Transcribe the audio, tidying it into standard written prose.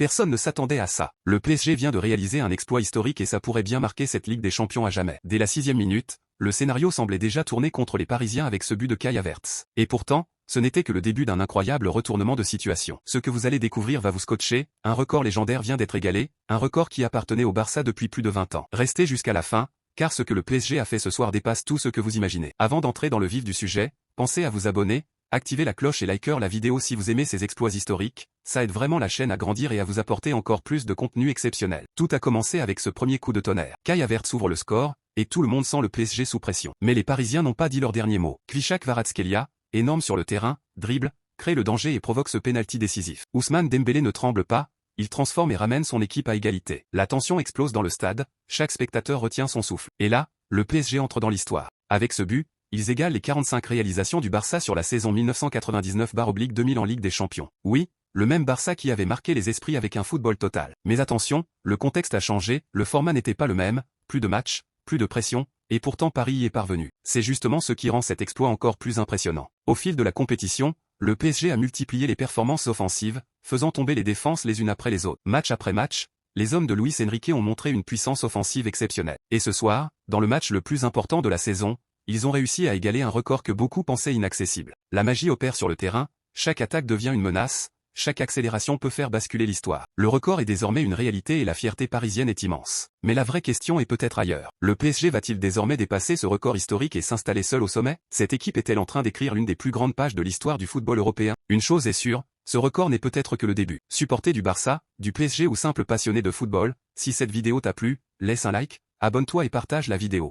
Personne ne s'attendait à ça. Le PSG vient de réaliser un exploit historique et ça pourrait bien marquer cette Ligue des Champions à jamais. Dès la 6e minute, le scénario semblait déjà tourner contre les Parisiens avec ce but de Kai Havertz. Et pourtant, ce n'était que le début d'un incroyable retournement de situation. Ce que vous allez découvrir va vous scotcher, un record légendaire vient d'être égalé, un record qui appartenait au Barça depuis plus de 20 ans. Restez jusqu'à la fin, car ce que le PSG a fait ce soir dépasse tout ce que vous imaginez. Avant d'entrer dans le vif du sujet, pensez à vous abonner, activez la cloche et likez la vidéo si vous aimez ces exploits historiques, ça aide vraiment la chaîne à grandir et à vous apporter encore plus de contenu exceptionnel. Tout a commencé avec ce premier coup de tonnerre. Kai Havertz ouvre le score, et tout le monde sent le PSG sous pression. Mais les Parisiens n'ont pas dit leur dernier mot. Kvaratskhelia, énorme sur le terrain, dribble, crée le danger et provoque ce pénalty décisif. Ousmane Dembélé ne tremble pas, il transforme et ramène son équipe à égalité. La tension explose dans le stade, chaque spectateur retient son souffle. Et là, le PSG entre dans l'histoire. Avec ce but, ils égalent les 45 réalisations du Barça sur la saison 1999/2000 en Ligue des Champions. Oui, le même Barça qui avait marqué les esprits avec un football total. Mais attention, le contexte a changé, le format n'était pas le même, plus de matchs, plus de pression, et pourtant Paris y est parvenu. C'est justement ce qui rend cet exploit encore plus impressionnant. Au fil de la compétition, le PSG a multiplié les performances offensives, faisant tomber les défenses les unes après les autres. Match après match, les hommes de Luis Enrique ont montré une puissance offensive exceptionnelle. Et ce soir, dans le match le plus important de la saison, ils ont réussi à égaler un record que beaucoup pensaient inaccessible. La magie opère sur le terrain, chaque attaque devient une menace, chaque accélération peut faire basculer l'histoire. Le record est désormais une réalité et la fierté parisienne est immense. Mais la vraie question est peut-être ailleurs. Le PSG va-t-il désormais dépasser ce record historique et s'installer seul au sommet? Cette équipe est-elle en train d'écrire l'une des plus grandes pages de l'histoire du football européen? Une chose est sûre, ce record n'est peut-être que le début. Supporter du Barça, du PSG ou simple passionné de football, si cette vidéo t'a plu, laisse un like, abonne-toi et partage la vidéo.